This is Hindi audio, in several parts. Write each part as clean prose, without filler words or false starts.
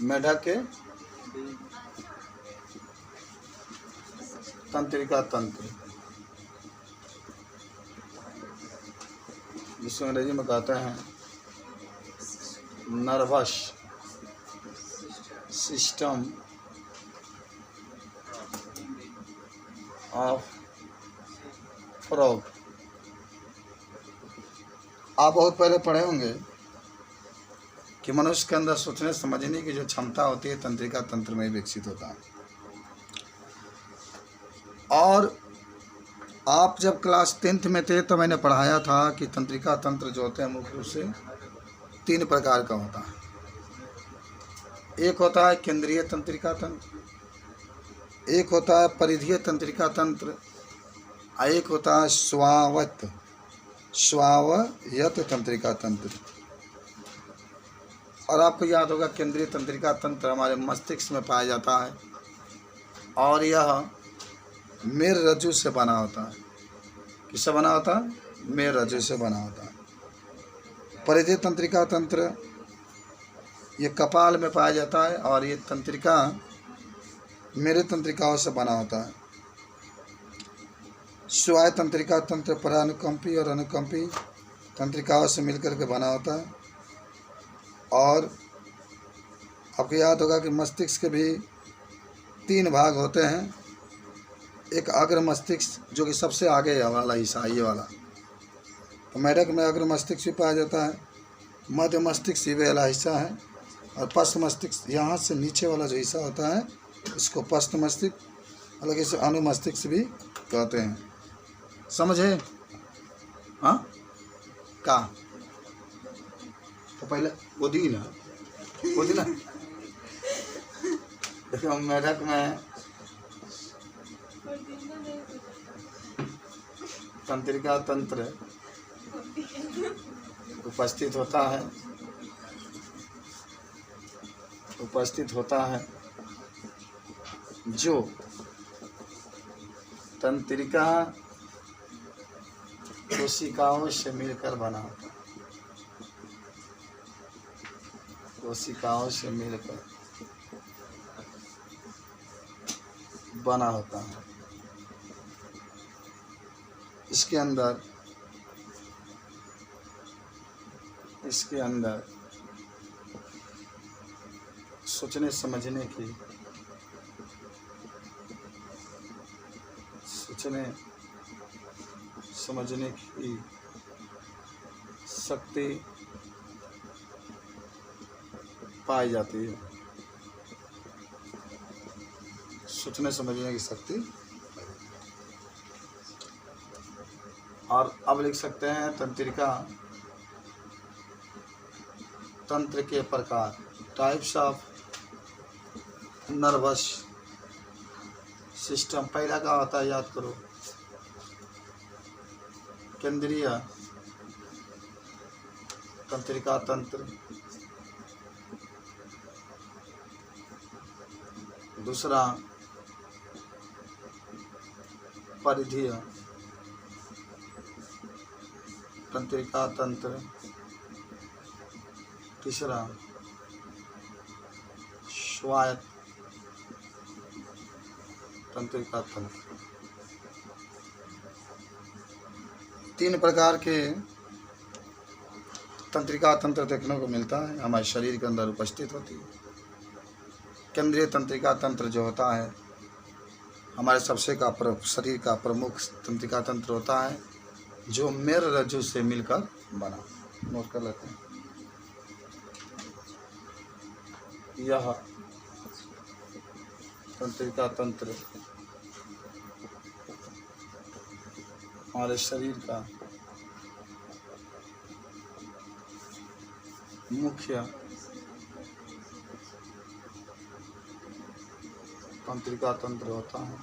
मेढक के तंत्रिका तंत्र, जिसको अंग्रेजी में कहते हैं नर्वस सिस्टम ऑफ फ्रॉग। आप बहुत पहले पढ़े होंगे कि मनुष्य के अंदर सोचने समझने की जो क्षमता होती है तंत्रिका तंत्र में विकसित होता है। और आप जब क्लास 10th में थे तो मैंने पढ़ाया था कि तंत्रिका तंत्र जो होते हैं मुख्य रूप से 3 प्रकार का होता है। एक होता है केंद्रीय तंत्रिका तंत्र, एक होता है परिधीय तंत्रिका तंत्र, और एक होता है स्वायत्त तंत्रिका तंत्र। और आपको याद होगा केंद्रीय तंत्रिका तंत्र हमारे मस्तिष्क में पाया जाता है और यह मेरुरज्जु से बना होता है। किससे बना होता है? मेरुरज्जु से बना होता है। परिधीय तंत्रिका तंत्र ये कपाल में पाया जाता है और ये तंत्रिका मेरु तंत्रिकाओं से बना होता है। स्वायत्त तंत्रिका तंत्र परानुकंपी और अनुकंपी तंत्रिकाओं से मिलकर के बना होता है। और आपको याद होगा कि मस्तिष्क के भी 3 भाग होते हैं। एक अग्र मस्तिष्क जो कि सबसे आगे वाला हिस्सा, ये वाला, तो मेढक में अग्र मस्तिष्क भी पाया जाता है, मध्य मस्तिष्क ये वाला हिस्सा है, और पश्च मस्तिष्क यहाँ से नीचे वाला जो हिस्सा होता है इसको पश्च मस्तिष्क, अलग इसे अनुमस्तिष्क भी कहते हैं। समझे? हाँ का तो पहले वो दी ना देखो मेढक में तंत्रिका तंत्र उपस्थित होता है जो तंत्रिका कोशिकाओं से मिलकर बना होता है। कोशिकाओं से मिलकर बना होता है। इसके अंदर सोचने समझने की शक्ति पाई जाती है। सोचने समझने की शक्ति। और अब लिख सकते हैं तंत्रिका तंत्र के प्रकार, टाइप्स ऑफ नर्वस सिस्टम। पहला का होता है, याद करो, केंद्रीय तंत्रिका तंत्र। दूसरा परिधीय तंत्रिका तंत्र। तीसरा स्वायत्त तंत्रिका तंत्र। 3 प्रकार के तंत्रिका तंत्र देखने को मिलता है, हमारे शरीर के अंदर उपस्थित होती है। केंद्रीय तंत्रिका तंत्र जो होता है हमारे शरीर का प्रमुख तंत्रिका तंत्र होता है, जो मेरुरज्जु से मिलकर बना। नोट कर लेते हैं। यह तंत्रिका तंत्र हमारे शरीर का मुख्य तंत्रिका तंत्र होता है।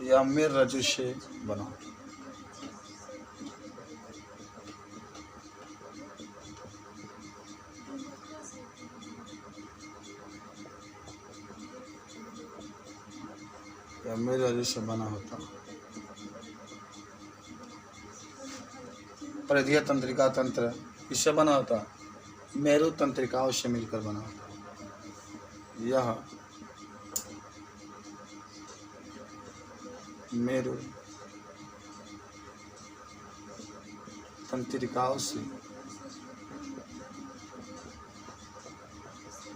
यह मेरुरज्जु से बना। यह मेरुरज्जु से बना होता है। परिधीय तंत्रिका तंत्र इससे बना होता है, मेरु तंत्रिकाओं से मिलकर बना होता है। यह मेरु तंत्रिकाओं से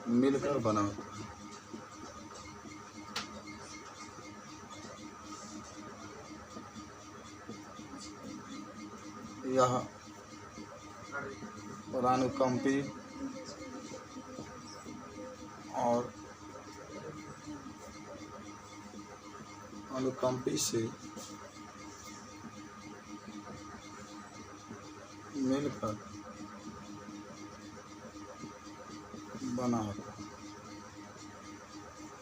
मिलकर बना होता है। यह परानुकंपी और अनुकंपी से मिलकर बना होता है।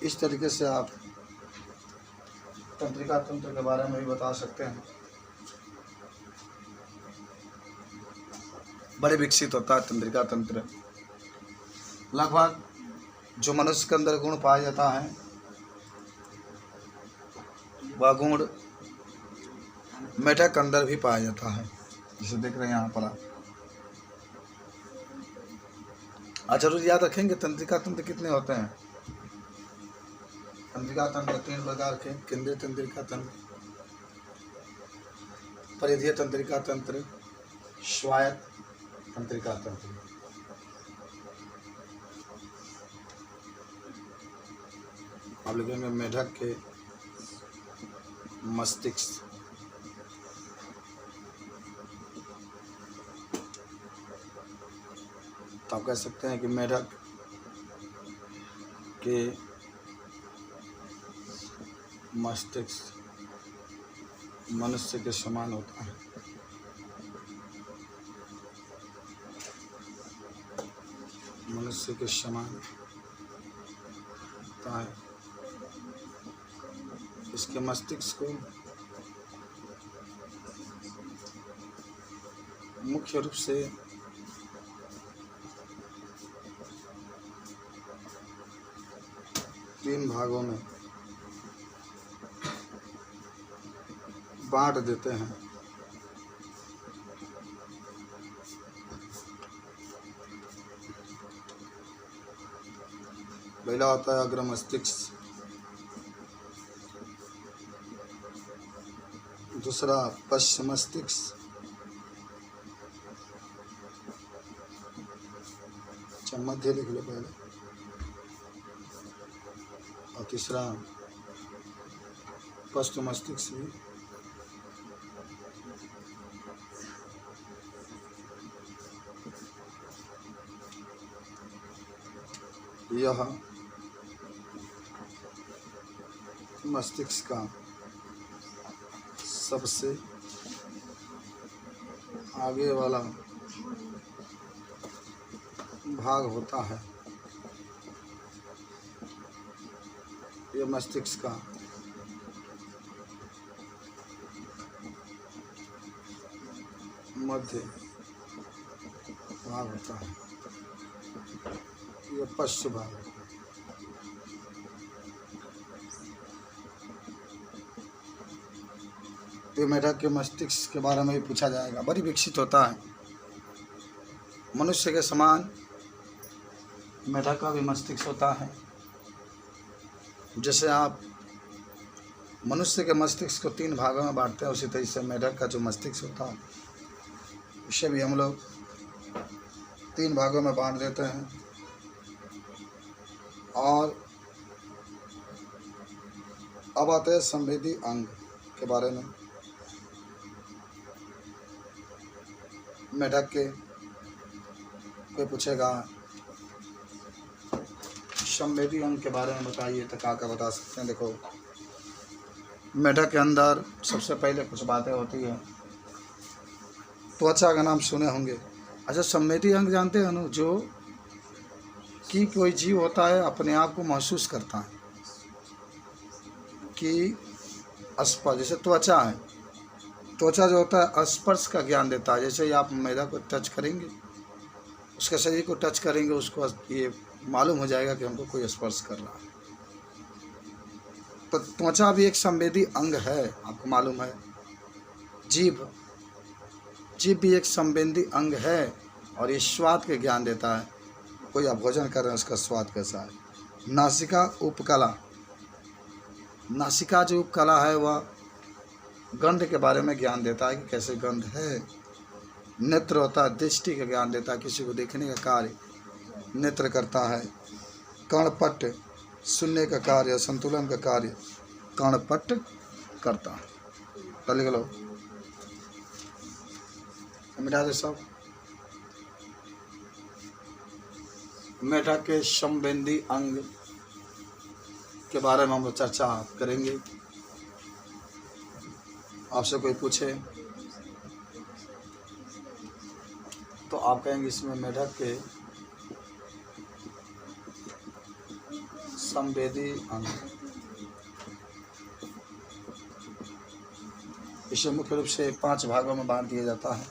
इस तरीके से आप तंत्रिका तंत्र के बारे में भी बता सकते हैं। बड़े विकसित होता है तंत्रिका तंत्र। लगभग जो मनुष्य के अंदर गुण पाया जाता है वह गुण मेढक के अंदर भी पाया जाता है, जिसे देख रहे हैं यहाँ पर आप। जरूर याद रखेंगे तंत्रिका तंत्र कितने होते हैं। तंत्रिका तंत्र 3 प्रकार के: केंद्रीय तंत्रिका तंत्र, परिधीय तंत्रिका तंत्र, स्वायत्त तंत्रिका तंत्र। आप लिखेंगे मेढक के मस्तिष्क। तो आप कह सकते हैं कि मेढक के मस्तिष्क मनुष्य के समान होता है। मनुष्य के समान होता है। इसके मस्तिष्क को मुख्य रूप से तीन भागों में बांट देते हैं। पहला होता है अग्र मस्तिष्क, दूसरा पश्च मस्तिष्क, मध्य लिख लो पहले, और तीसरा पश्च मस्तिष्क भी। यह मस्तिष्क का सबसे आगे वाला भाग होता है। यह मस्तिष्क का मध्य भाग होता है। यह पश्च भाग है। तो मेढक के मस्तिष्क के बारे में भी पूछा जाएगा। बड़ी विकसित होता है। मनुष्य के समान मेढक का भी मस्तिष्क होता है। जैसे आप मनुष्य के मस्तिष्क को 3 भागों में बांटते हैं, उसी तरीके से मेढक का जो मस्तिष्क होता है उसे भी हम लोग 3 भागों में बांट देते हैं। और अब आते हैं संवेदी अंग के बारे में। मेढक के कोई पूछेगा संवेदी अंग के बारे में बताइए तो क्या बता सकते हैं। देखो, मेढक के अंदर सबसे पहले कुछ बातें होती है। त्वचा का नाम सुने होंगे। अच्छा, संवेदी अंग जानते हैं ना, जो कि कोई जीव होता है अपने आप को महसूस करता है कि स्पर्श, जैसे त्वचा है, त्वचा जो होता है स्पर्श का ज्ञान देता है। जैसे ही आप मेढक को टच करेंगे, उसके शरीर को टच करेंगे, उसको ये मालूम हो जाएगा कि हमको कोई स्पर्श कर रहा है। तो त्वचा भी एक संवेदी अंग है, आपको मालूम है। जीभ जीभ भी एक संवेदी अंग है और ये स्वाद के ज्ञान देता है। कोई आप भोजन कर रहे हैं, उसका स्वाद कैसा है। नासिका उपकला, नासिका जो उपकला है वह गंध के बारे में ज्ञान देता है कि कैसे गंध है। नेत्र होता है, दृष्टि का ज्ञान देता है, किसी को देखने का कार्य नेत्र करता है। कर्णपट सुनने का कार्य, संतुलन का कार्य कर्णपट करता है। तो लिख लो, मिटा दे सब। मेढक के संवेदी अंग के बारे में हम लोग चर्चा करेंगे। आपसे कोई पूछे तो आप कहेंगे इसमें मेढक के संवेदी अंग, इसे मुख्य रूप से 5 भागों में बांट दिया जाता है।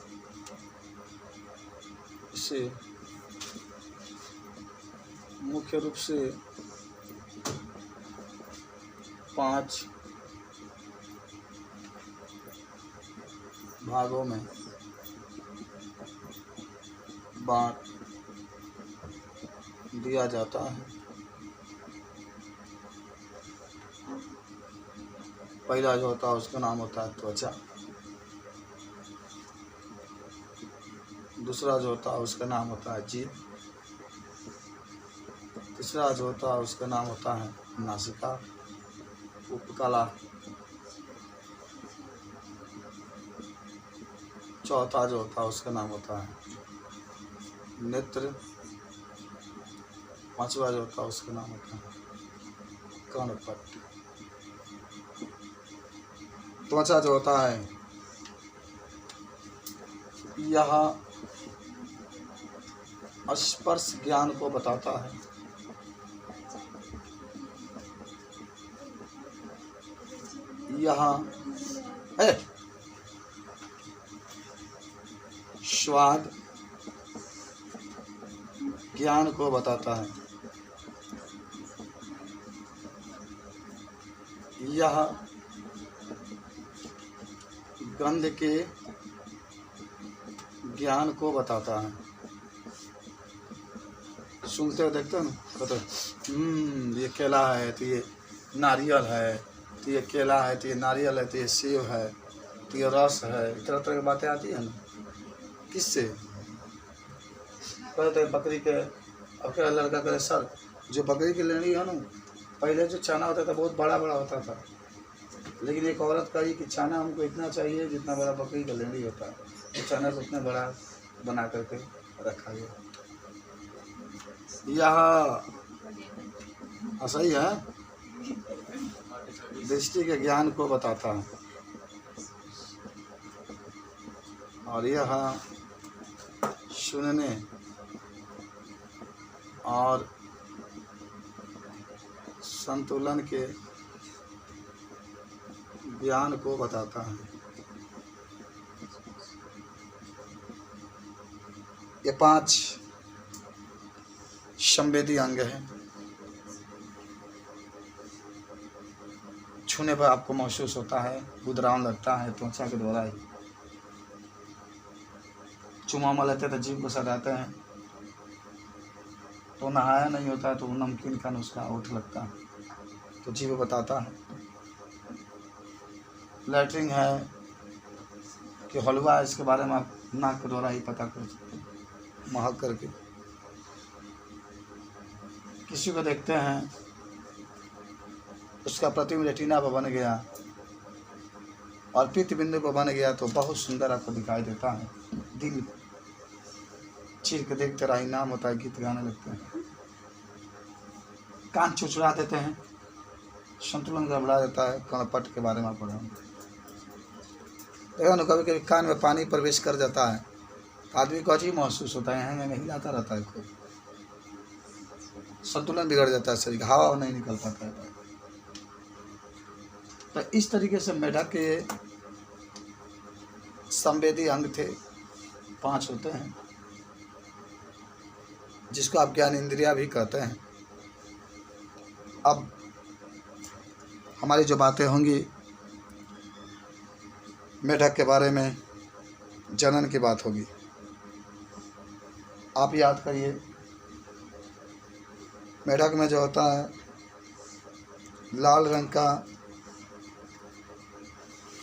इसे मुख्य रूप से 5 भागों में बांट दिया जाता है। पहला जो होता है उसका नाम होता है त्वचा, दूसरा जो होता है उसका नाम होता है जीभ, तीसरा जो होता है उसका नाम होता है नासिका उपकला, चौथा जो होता है उसका नाम होता है नेत्र, पांचवा जो होता है उसका नाम होता है कर्णपट। त्वचा जो होता है यह स्पर्श ज्ञान को बताता है। यह स्वाद ज्ञान को बताता है। यह गंध के ज्ञान को बताता है। सुनते हो, देखते हो ना, कहते ये केला है तो ये नारियल है, तो ये केला है तो ये नारियल है, तो ये सेब है, तो ये रस है, तरह तरह की बातें आती है ना। किससे? कहते बकरी के, अब क्या लड़का करे सर जो बकरी की लेनी है ना, पहले जो छाना होता था बहुत बड़ा बड़ा होता था, लेकिन एक औरत कही कि छाना हमको इतना चाहिए जितना बड़ा बकरी का लेनी होता है, तो छाना को उतना बड़ा बना करके रखा गया। यह सही है, दृष्टि के ज्ञान को बताता है और यह सुनने और संतुलन के ज्ञान को बताता है। ये 5 संवेदी अंग है। छूने पर आपको महसूस होता है, गुदरान लगता है त्वचा के द्वारा ही। चुमा लेते तो जीभ को सड़ाते हैं, तो नहाया नहीं होता है तो नमकीन का नुस्खा ओठ लगता है, तो जीभ बताता है। लैटरिन है कि हलवा है, इसके बारे में आप नाक के द्वारा ही पता कर सकते हैं, महक करके। किसी को देखते हैं उसका प्रतिबिंब रेटिना पर बन गया और पित्त बिंदु पर बन गया तो बहुत सुंदर आपको दिखाई देता है। दिल चीर के देखते रहा नाम होता है, गीत गाने लगते हैं। कान चुचुड़ा देते हैं, संतुलन गड़बड़ा देता है। कर्णपट के बारे में पढ़ा, देखो ना, कभी कभी कान में पानी प्रवेश कर जाता है, आदमी को अजीब महसूस होता है, यहाँ में हिलाता रहता है, खूब संतुलन बिगड़ जाता है, शरीर हवा नहीं निकल पाता है। तो इस तरीके से मेढक के संवेदी अंग थे, 5 होते हैं, जिसको आप ज्ञान इंद्रिया भी कहते हैं। अब हमारी जो बातें होंगी मेढक के बारे में, जनन की बात होगी। आप याद करिए, मेढक में जो होता है लाल रंग का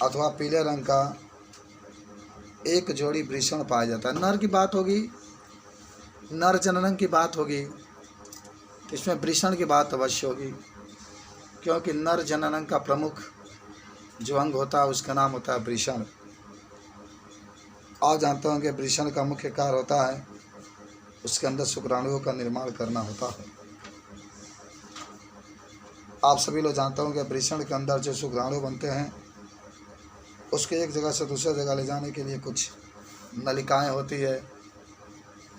अथवा पीले रंग का एक जोड़ी वृषण पाया जाता है। नर की बात होगी, नर जनन की बात होगी, तो इसमें वृषण की बात अवश्य होगी, क्योंकि नर जनन का प्रमुख जो अंग होता है उसका नाम होता है वृषण। आप जानते होंगे वृषण का मुख्य कार्य होता है उसके अंदर शुक्राणुओं का निर्माण करना होता है। आप सभी लोग जानते होंगे वृषण के अंदर जो शुक्राणु बनते हैं उसके एक जगह से दूसरे जगह ले जाने के लिए कुछ नलिकाएं होती है।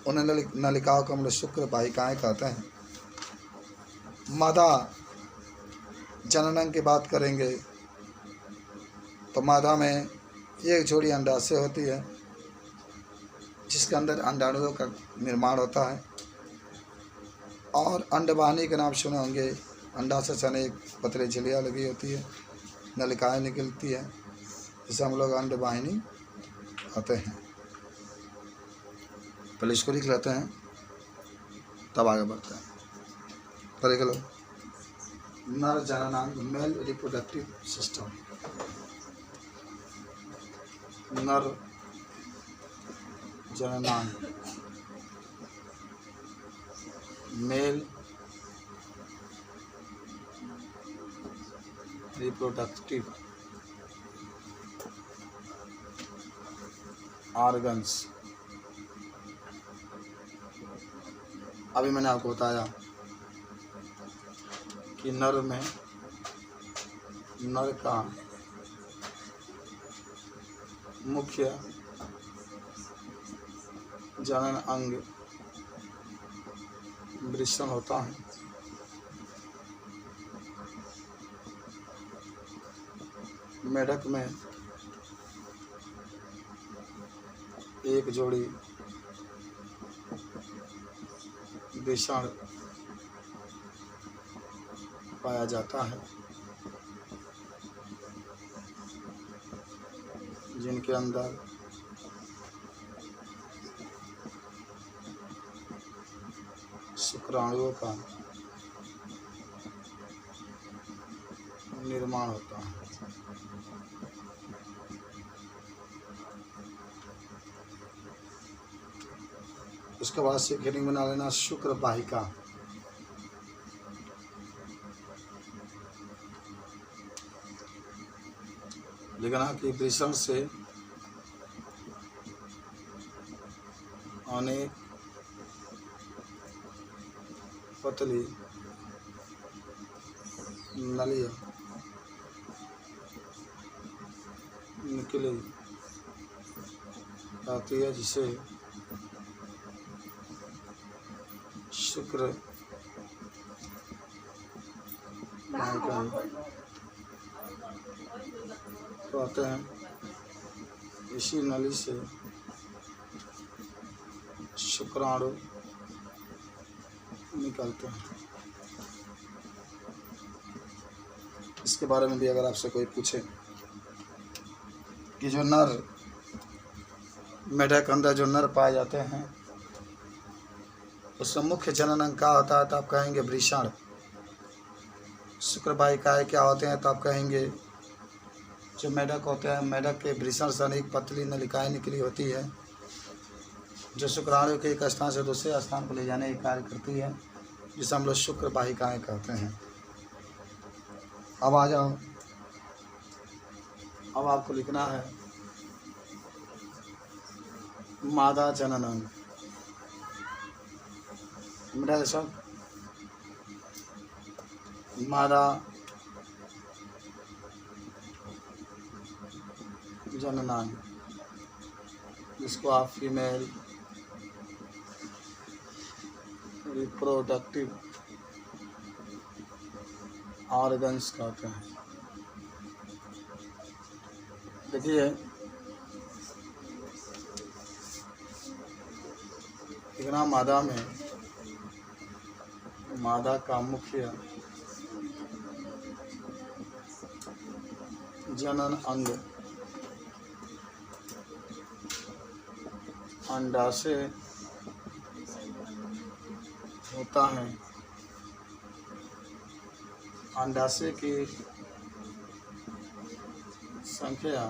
उन नलिकाओं को हम लोग शुक्र वाहिकाएँ कहते हैं। मादा जनन की बात करेंगे तो मादा में एक जोड़ी अंडाशय होती है जिसके अंदर अंडाणुओं का निर्माण होता है, और अंडवाहिनी के नाम सुने होंगे। अंडाशय से अनेक पतली झिल्लियाँ लगी होती है, नलिकाएं निकलती है, जिसे हम लोग अंडवाहिनी कहते हैं। पहले इसको लिख लेते हैं तब आगे बढ़ते हैं। पहले लिख लो, नर जननांग मेल रिप्रोडक्टिव सिस्टम। नर जननांग मेल रिप्रोडक्टिव ऑर्गन्स। अभी मैंने आपको बताया कि नर में नर का मुख्य जनन अंग वृषण होता है। मेढक में एक जोड़ी वृषण पाया जाता है, जिनके अंदर शुक्राणुओं का निर्माण होता है। उसके बाद से हेडिंग बना लेना शुक्र वाहिका। लिखना कि वृषण से अनेक पतली नलियाँ निकली आती है, जिसे शुक्र वाहिका कहते हैं। इसी नली से शुक्राणु निकलते हैं। इसके बारे में भी अगर आपसे कोई पूछे कि जो नर मेढक के अंदर जो नर पाए जाते हैं उसका मुख्य जनन अंग क्या होता है, तो आप कहेंगे वृषण। शुक्र वाहिकाएँ क्या होते हैं, तो आप कहेंगे जो मेढक होते हैं, मेढक के वृषण से अनेक पतली नलिकाएँ निकली होती है, जो शुक्राणु के एक स्थान से दूसरे स्थान पर ले जाने का कार्य करती है, जिसे हम लोग शुक्र वाहिकाएँ कहते हैं। अब आ जाओ, अब आपको लिखना है मादा जनन अंग। मिटा दे सब। मादा जननांग, जिसको आप फीमेल रिप्रोडक्टिव ऑर्गन्स कहते हैं। देखिए इतना मादा में मादा का मुख्य जनन अंग अंडाशय होता है। अंडाशय की संख्या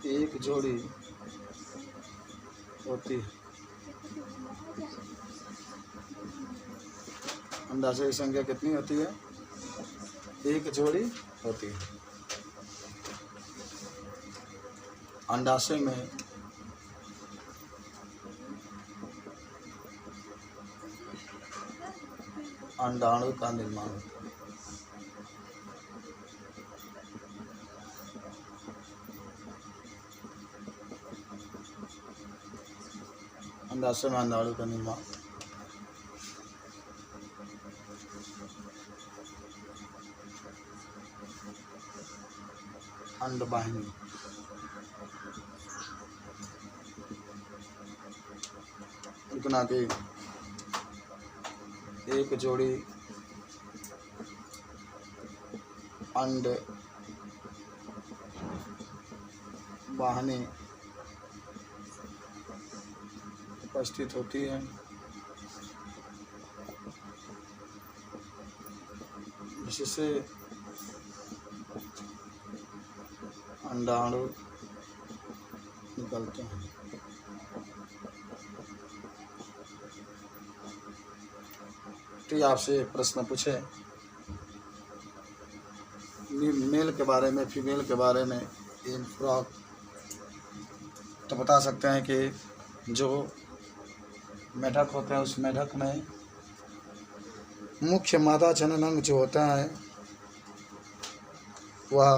एक जोड़ी होती है। अंडाशय की संख्या कितनी होती है? एक जोड़ी होती है। अंडाशय में अंडाणु का निर्माण होता है। अंडाशय में अंडाणु का निर्माण। अंडवाहिनी इतना कि एक जोड़ी अंड वाहिनी उपस्थित होती है, जिससे अंडाणु निकलते हैं। तो आपसे प्रश्न पूछे मेल के बारे में, फीमेल के बारे में, इन फ्रॉक, तो बता सकते हैं कि जो मेढक होते हैं उस मेढक में मुख्य मादा जनन अंग जो होता है वह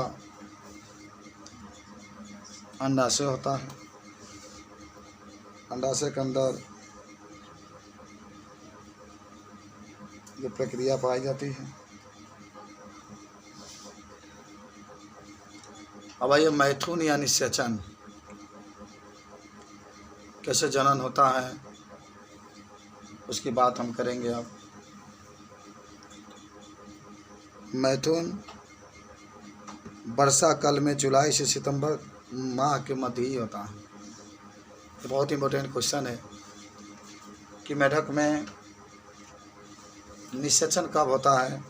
अंडाशय होता है। अंडाशय के अंदर ये प्रक्रिया पाई जाती है। अब ये मैथुन या निषेचन कैसे जनन होता है उसकी बात हम करेंगे। अब मैथुन वर्षा काल में जुलाई से सितंबर माह के मध्य ही होता है। तो बहुत इम्पोर्टेंट क्वेश्चन है कि मेढक में निषेचन कब होता है।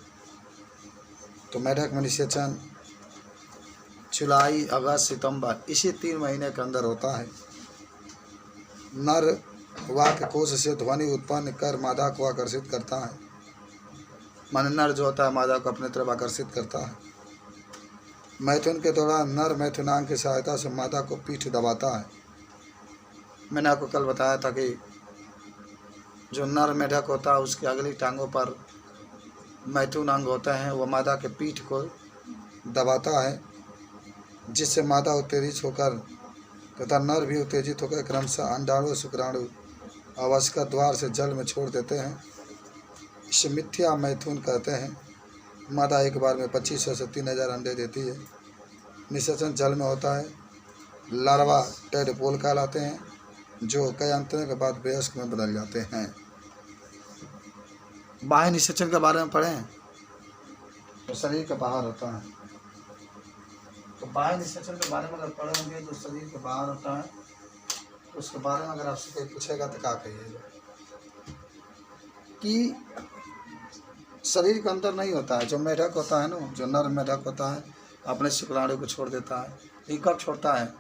तो मेढक में निषेचन जुलाई, अगस्त, सितंबर इसी 3 महीने के अंदर होता है। नर वाक्य कोश से ध्वनि उत्पन्न कर मादा को आकर्षित करता है। माने नर जो होता है मादा को अपनी तरफ आकर्षित करता है। मैथुन के दौरान नर मैथुनांग की सहायता से मादा को पीठ दबाता है। मैंने आपको कल बताया था कि जो नर मेढक होता है उसकी अगली टांगों पर मैथुन अंग होते हैं, वह मादा के पीठ को दबाता है, जिससे मादा उत्तेजित होकर तथा नर भी उत्तेजित होकर क्रमशः अंडाणु शुक्राणु आवासिका द्वार से जल में छोड़ देते हैं। इसे मिथ्या मैथुन कहते हैं। मादा एक बार में 2500 से 3000 अंडे देती है। निषेचन जल में होता है। लार्वा टेडपोल कहलाते हैं, जो कई अंतरों के बाद वयस्क में बदल जाते हैं। बाह्य निषेचन के बारे में पढ़ें तो शरीर के बाहर होता है। तो बाह्य निषेचन के बारे में अगर पढ़े होंगे तो शरीर के बाहर होता है, तो उसके बारे में अगर आपसे कोई पूछेगा तो क्या कहिएगा कि शरीर के अंदर नहीं होता है। जो मेढक होता है ना, जो नर मेढक होता है अपने शुक्राणु को छोड़ देता है। ये कब छोड़ता है?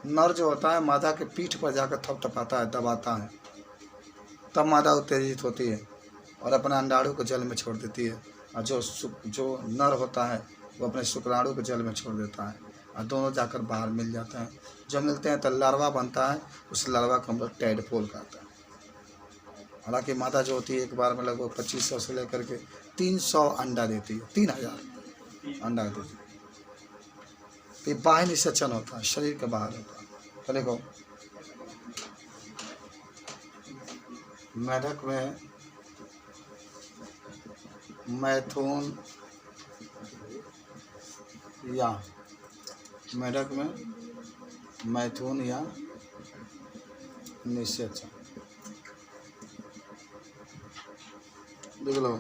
नर जो होता है मादा के पीठ पर जाकर थपथपाता है, दबाता है, तब मादा उत्तेजित होती है और अपने अंडाणु को जल में छोड़ देती है। और जो नर होता है वो अपने शुक्राणु को जल में छोड़ देता है और दोनों जाकर बाहर मिल जाते हैं। जब मिलते हैं तो लार्वा बनता है। उस लार्वा को हम लोग टेडपोल कहते हैं। हालांकि मादा जो होती है एक बार में लगभग 2500 से लेकर के 300 अंडा देती है, 3000 अंडा देती है। ये बाह्य निषेचन होता है, शरीर के बाहर होता है। तो देखो मेढक में मैथुन या मेढक में मैथुन या निषेचन देख लो।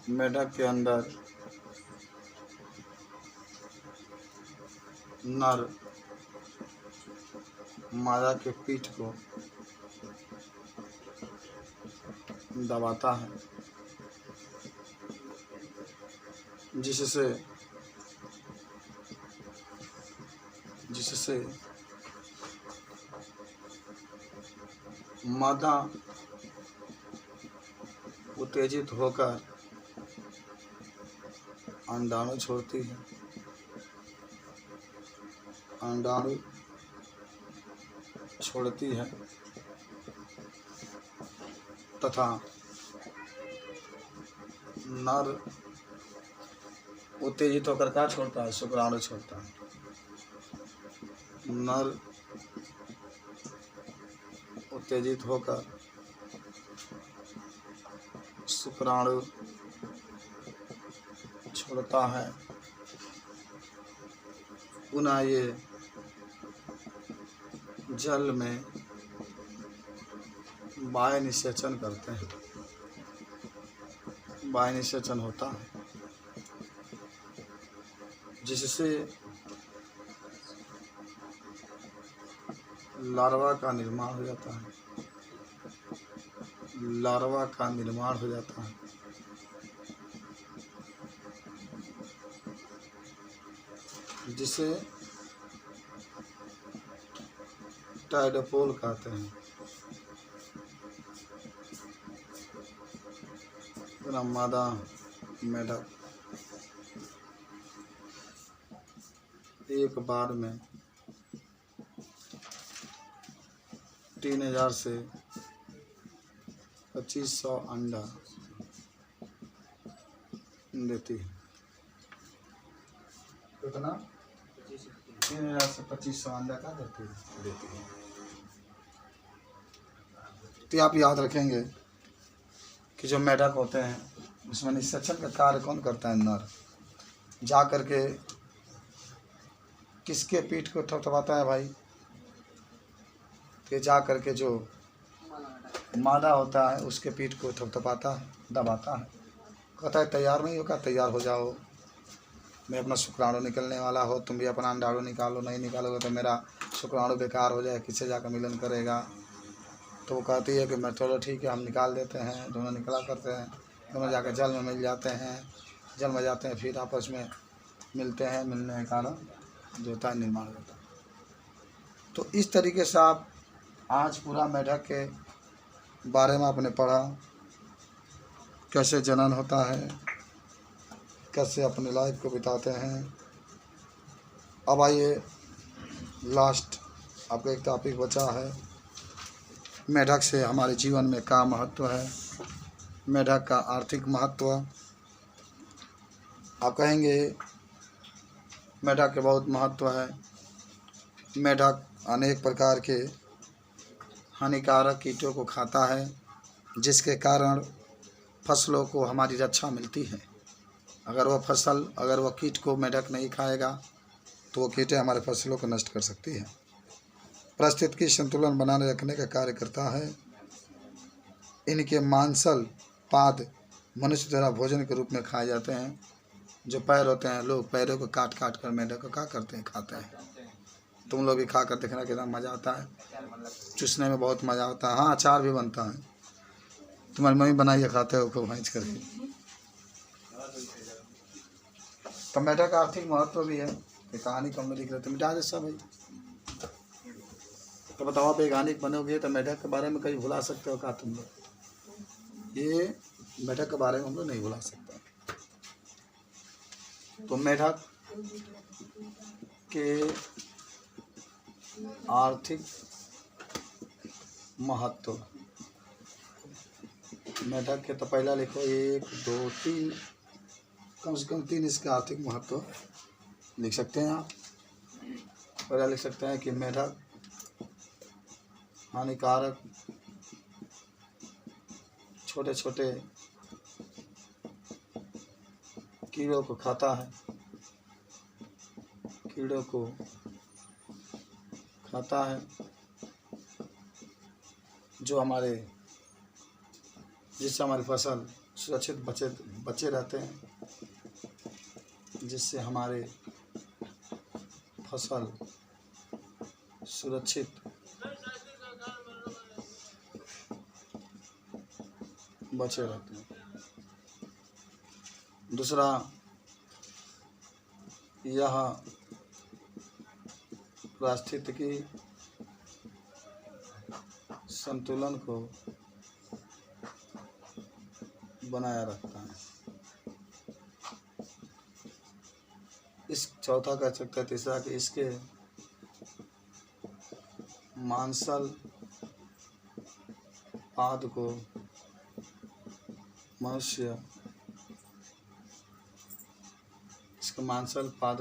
मेढक के अंदर नर मादा के पीठ को दबाता है, जिससे मादा उत्तेजित होकर अंडाणु छोड़ती है। अंडाणु छोड़ती है तथा नर उत्तेजित होकर क्या छोड़ता है? शुक्राणु छोड़ता है। नर उत्तेजित होकर शुक्राणु छोड़ता है। पुनः ये जल में बाह्य निषेचन करते हैं। बाह्य निषेचन होता है जिससे लार्वा का निर्माण हो जाता है। लार्वा का निर्माण हो जाता है। जिसे टाइडोपोल कहते हैं। मादा मेढक एक बार में 3000 से 2500 अंडा देती है। कितना? 3000 से 2500 अंडा का देती है। तो आप याद रखेंगे कि जो मेढक होते हैं उसमें निषेचन का कार्य कौन करता है? नर जा करके किसके पीठ को थपथपाता है भाई? तो जा करके जो मादा होता है उसके पीठ को थपथपाता है, दबाता है, कहता है तैयार नहीं होगा, तैयार हो जाओ, मैं अपना शुक्राणु निकलने वाला हो, तुम भी अपना अंडाणु निकालो, नहीं निकालोगे तो मेरा शुक्राणु बेकार हो जाए, किससे जाकर मिलन करेगा। तो वो कहती है कि मैं चलो ठीक है, हम निकाल देते हैं। दोनों निकला करते हैं, दोनों जाकर जल में मिल जाते हैं। जल में जाते हैं, फिर आपस में मिलते हैं, मिलने के कारण जो होता है निर्माण होता है। तो इस तरीके से आप आज पूरा मेढक के बारे में आपने पढ़ा, कैसे जनन होता है, कैसे अपने लाइफ को बिताते हैं। अब आइए लास्ट आपका एक टॉपिक बचा है, मेढक से हमारे जीवन में क्या महत्व है, मेढक का आर्थिक महत्व। आप कहेंगे मेढक के बहुत महत्व है। मेढक अनेक प्रकार के हानिकारक कीटों को खाता है, जिसके कारण फसलों को हमारी रक्षा मिलती है। अगर वह कीट को मेढक नहीं खाएगा तो वो कीटें हमारे फसलों को नष्ट कर सकती है। परिस्थितिकी संतुलन बनाने रखने का कार्य करता है। इनके मांसल पाद मनुष्य द्वारा भोजन के रूप में खाए जाते हैं। जो पैर होते हैं, लोग पैरों को काट काट कर मेढक को क्या करते हैं? खाते हैं। तुम लोग भी खा कर देखना कितना मज़ा आता है, चूसने में बहुत मज़ा आता है। हाँ, अचार भी बनता है, तुम्हारी मम्मी बनाइए, खाते हो खूब भैंस करके। तो मेढक का आर्थिक महत्व भी है। ये कहानी कम में लिख रहे थे, मिटा दे सब भाई। तो बताओ, आप वैज्ञानिक बनोगे तो मेढक के बारे में कहीं भुला सकते हो क्या तुम लोग? ये मेढक के बारे में हम लोग नहीं भुला सकते। तो मेढक के आर्थिक महत्व, मेढक के तो पहला लिखो 1 2 3, कम से कम 3 इसका आर्थिक महत्व लिख सकते हैं आप। पहला लिख सकते हैं कि मेढक हानिकारक छोटे छोटे कीड़ों को खाता है। कीड़ों को खाता है जो जिससे हमारी फसल सुरक्षित बचे रहते हैं, जिससे हमारे फसल सुरक्षित बचे रहते हैं। दूसरा, यह पारिस्थितिकी संतुलन को बनाया रखता है। इस चौथा कह सकते हैं। तीसरा कि इसके मांसल पाद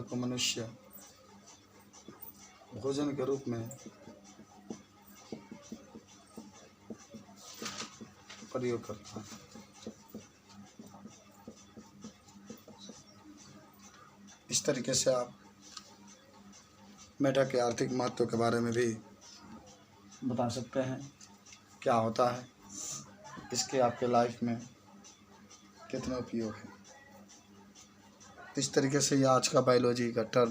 को मनुष्य भोजन के रूप में प्रयोग करता है। इस तरीके से आप मेढक के आर्थिक महत्व के बारे में भी बता सकते हैं, क्या होता है, इसके आपके लाइफ में कितना उपयोग है। इस तरीके से ये आज का बायोलॉजी का टर्म